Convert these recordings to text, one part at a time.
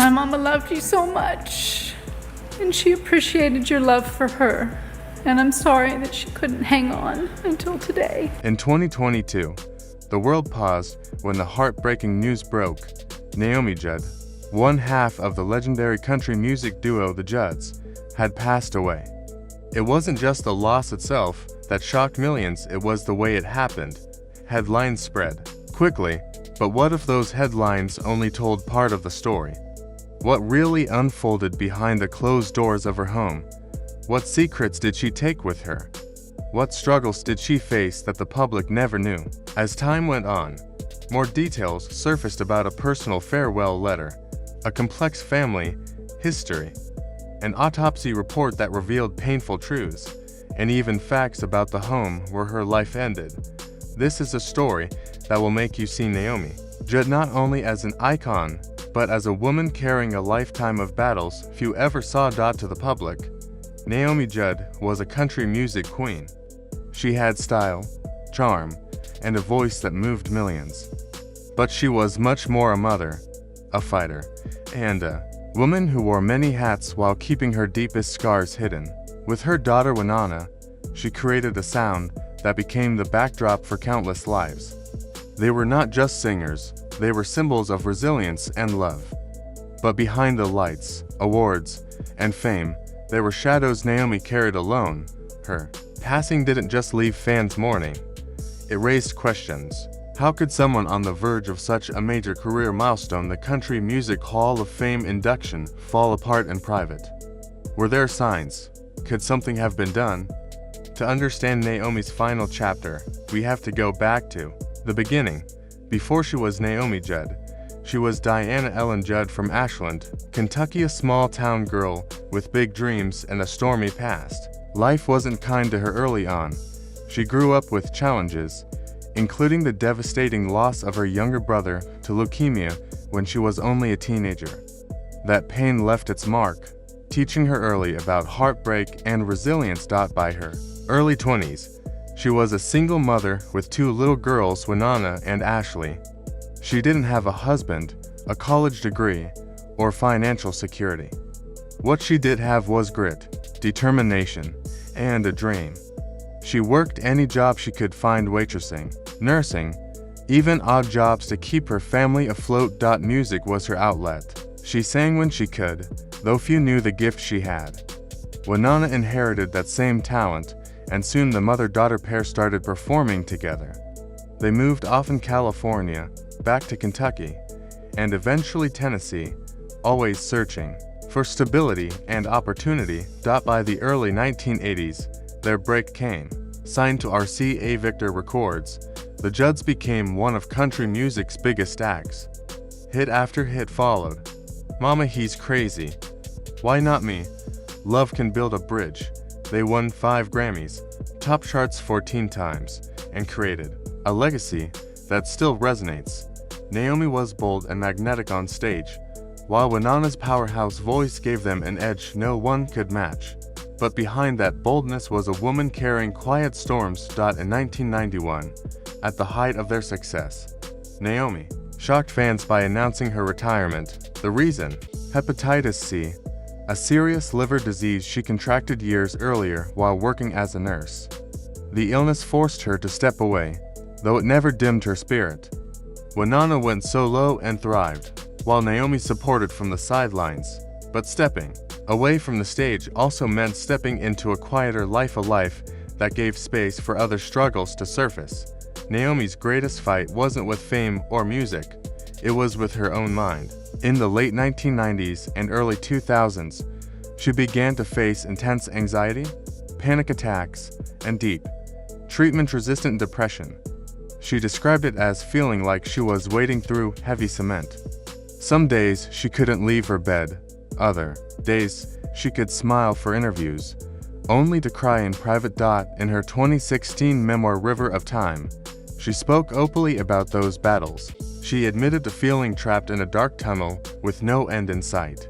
My mama loved you so much, and she appreciated your love for her. And I'm sorry that she couldn't hang on until today. In 2022, the world paused when the heartbreaking news broke. Naomi Judd, one half of the legendary country music duo the Judds, had passed away. It wasn't just the loss itself that shocked millions, it was the way it happened. Headlines spread quickly, but what if those headlines only told part of the story? What really unfolded behind the closed doors of her home? What secrets did she take with her? What struggles did she face that the public never knew? As time went on, more details surfaced about a personal farewell letter, a complex family history, an autopsy report that revealed painful truths, and even facts about the home where her life ended. This is a story that will make you see Naomi Judd not only as an icon, but as a woman carrying a lifetime of battles few ever saw. To the public, Naomi Judd was a country music queen. She had style, charm, and a voice that moved millions. But she was much more: a mother, a fighter, and a woman who wore many hats while keeping her deepest scars hidden. With her daughter Winona, she created a sound that became the backdrop for countless lives. They were not just singers, they were symbols of resilience and love. But behind the lights, awards, and fame, there were shadows Naomi carried alone. Her passing didn't just leave fans mourning. It raised questions. How could someone on the verge of such a major career milestone, the Country Music Hall of Fame induction, fall apart in private? Were there signs? Could something have been done? To understand Naomi's final chapter, we have to go back to the beginning. Before she was Naomi Judd, she was Diana Ellen Judd from Ashland, Kentucky, a small-town girl with big dreams and a stormy past. Life wasn't kind to her early on. She grew up with challenges, including the devastating loss of her younger brother to leukemia when she was only a teenager. That pain left its mark, teaching her early about heartbreak and resilience. By her early 20s, she was a single mother with two little girls, Winona and Ashley. She didn't have a husband, a college degree, or financial security. What she did have was grit, determination, and a dream. She worked any job she could find: waitressing, nursing, even odd jobs to keep her family afloat. Music was her outlet. She sang when she could, though few knew the gift she had. Winona inherited that same talent, and soon the mother-daughter pair started performing together. They moved off in California, back to Kentucky, and eventually Tennessee, always searching for stability and opportunity. By the early 1980s, their break came. Signed to RCA Victor Records, the Judds became one of country music's biggest acts. Hit after hit followed. Mama, He's Crazy, Why Not Me, Love Can Build a Bridge. They won 5 Grammys, top charts 14 times, and created a legacy that still resonates. Naomi was bold and magnetic on stage, while Winona's powerhouse voice gave them an edge no one could match. But behind that boldness was a woman carrying quiet storms. In 1991, at the height of their success, Naomi shocked fans by announcing her retirement. The reason? Hepatitis C, a serious liver disease she contracted years earlier while working as a nurse. The illness forced her to step away, though it never dimmed her spirit. Winona went solo and thrived, while Naomi supported from the sidelines. But stepping away from the stage also meant stepping into a quieter life, a life that gave space for other struggles to surface. Naomi's greatest fight wasn't with fame or music, it was with her own mind. In the late 1990s and early 2000s, she began to face intense anxiety, panic attacks, and deep, treatment-resistant depression. She described it as feeling like she was wading through heavy cement. Some days she couldn't leave her bed, other days she could smile for interviews, only to cry in private. In her 2016 memoir River of Time, she spoke openly about those battles. She admitted to feeling trapped in a dark tunnel with no end in sight.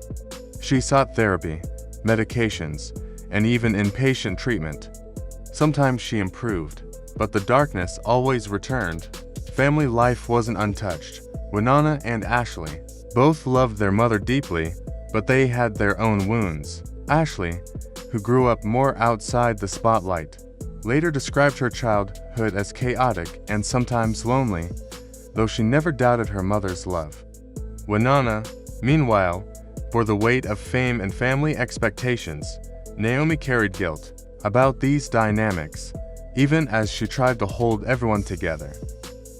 She sought therapy, medications, and even inpatient treatment. Sometimes she improved, but the darkness always returned. Family life wasn't untouched. Winona and Ashley, Both loved their mother deeply, but they had their own wounds. Ashley, who grew up more outside the spotlight, later described her childhood as chaotic and sometimes lonely, though she never doubted her mother's love. Winona, meanwhile, bore the weight of fame and family expectations. Naomi carried guilt about these dynamics, even as she tried to hold everyone together.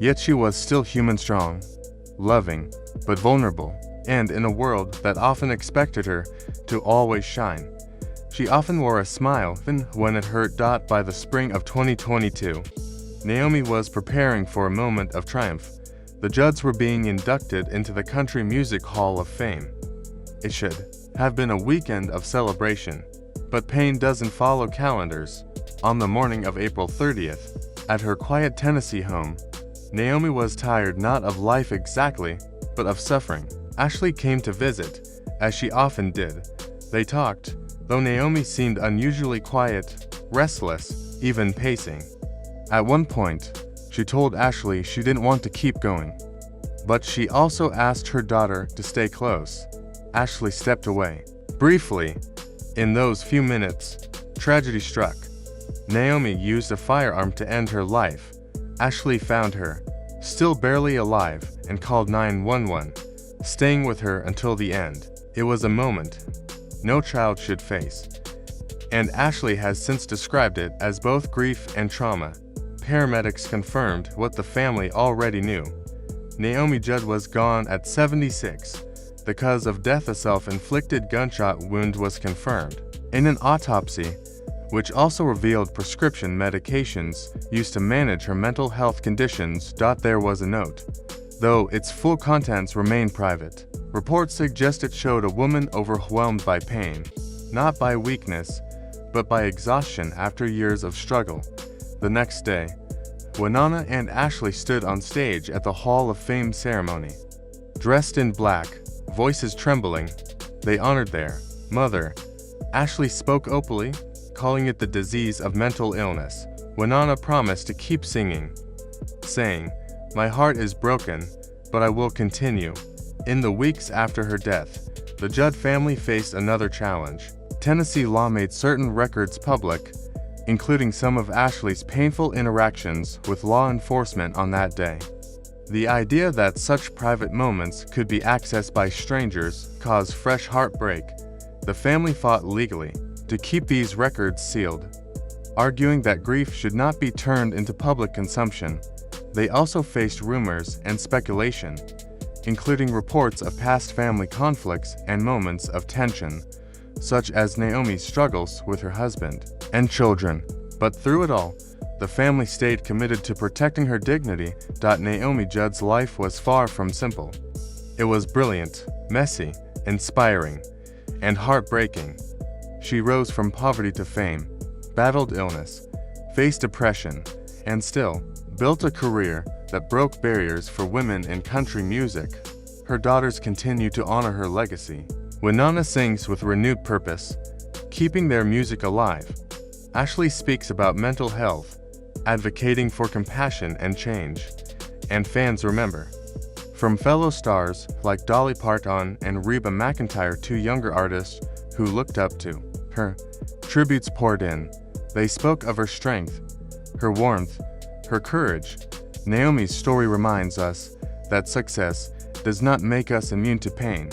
Yet she was still human, strong, loving, but vulnerable, and in a world that often expected her to always shine. She often wore a smile, even when it hurt. By the spring of 2022, Naomi was preparing for a moment of triumph. The Judds were being inducted into the Country Music Hall of Fame. It should have been a weekend of celebration, but pain doesn't follow calendars. On the morning of April 30th, at her quiet Tennessee home, Naomi was tired not of life exactly, but of suffering. Ashley came to visit, as she often did. They talked, though Naomi seemed unusually quiet, restless, even pacing. At one point, she told Ashley she didn't want to keep going, but she also asked her daughter to stay close. Ashley stepped away. Briefly, in those few minutes, tragedy struck. Naomi used a firearm to end her life. Ashley found her, still barely alive, and called 911, staying with her until the end. It was a moment no child should face, and Ashley has since described it as both grief and trauma. Paramedics confirmed what the family already knew. Naomi Judd was gone at 76. The cause of death, a self-inflicted gunshot wound, was confirmed. In an autopsy, which also revealed prescription medications used to manage her mental health conditions, there was a note, though its full contents remain private. Reports suggest it showed a woman overwhelmed by pain, not by weakness, but by exhaustion after years of struggle. The next day, Winona and Ashley stood on stage at the Hall of Fame ceremony. Dressed in black, voices trembling, they honored their mother. Ashley spoke openly, calling it the disease of mental illness. Winona promised to keep singing, saying, "My heart is broken, but I will continue." In the weeks after her death, the Judd family faced another challenge. Tennessee law made certain records public, including some of Ashley's painful interactions with law enforcement on that day. The idea that such private moments could be accessed by strangers caused fresh heartbreak. The family fought legally to keep these records sealed, arguing that grief should not be turned into public consumption. They also faced rumors and speculation, including reports of past family conflicts and moments of tension, such as Naomi's struggles with her husband and children. But through it all, the family stayed committed to protecting her dignity. Naomi Judd's life was far from simple. It was brilliant, messy, inspiring, and heartbreaking. She rose from poverty to fame, battled illness, faced depression, and still built a career that broke barriers for women in country music. Her daughters continue to honor her legacy. Winona sings with renewed purpose, keeping their music alive. Ashley speaks about mental health, advocating for compassion and change, and fans remember. From fellow stars like Dolly Parton and Reba McEntire to younger artists who looked up to her, tributes poured in. They spoke of her strength, her warmth, her courage. Naomi's story reminds us that success does not make us immune to pain,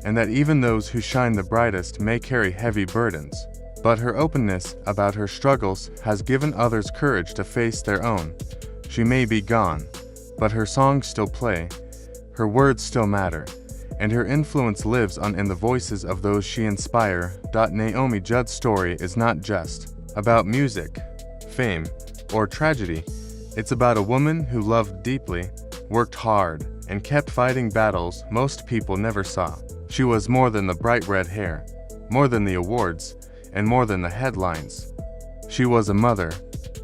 and that even those who shine the brightest may carry heavy burdens. But her openness about her struggles has given others courage to face their own. She may be gone, but her songs still play, her words still matter, and her influence lives on in the voices of those she inspires. Naomi Judd's story is not just about music, fame, or tragedy. It's about a woman who loved deeply, worked hard, and kept fighting battles most people never saw. She was more than the bright red hair, more than the awards, and more than the headlines. She was a mother,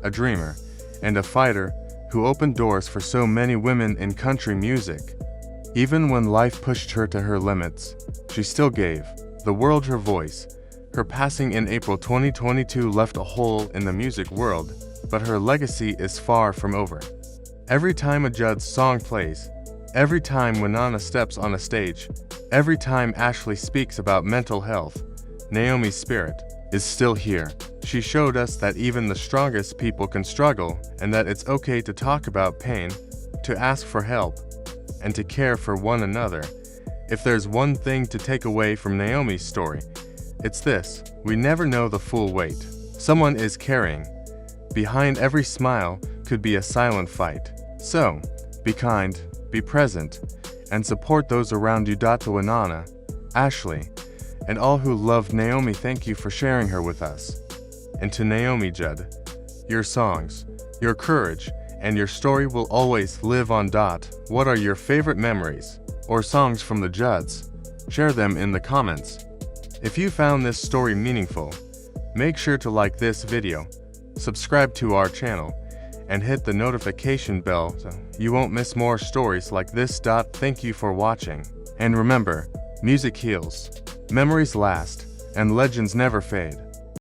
a dreamer, and a fighter who opened doors for so many women in country music. Even when life pushed her to her limits, she still gave the world her voice. Her passing in April 2022 left a hole in the music world, but her legacy is far from over. Every time a Judds song plays, Every time Winona steps on a stage, every time Ashley speaks about mental health, Naomi's spirit is still here. She showed us that even the strongest people can struggle and that it's okay to talk about pain, to ask for help, and to care for one another. If there's one thing to take away from Naomi's story, it's this: we never know the full weight someone is carrying. Behind every smile could be a silent fight. So, be kind, be present, and support those around you. To Winona, Ashley, and all who loved Naomi, thank you for sharing her with us. And to Naomi Judd, your songs, your courage, and your story will always live on. What are your favorite memories or songs from the Judds? Share them in the comments. If you found this story meaningful, make sure to like this video, subscribe to our channel, and hit the notification bell so you won't miss more stories like this. Thank you for watching. And remember, music heals, memories last, and legends never fade.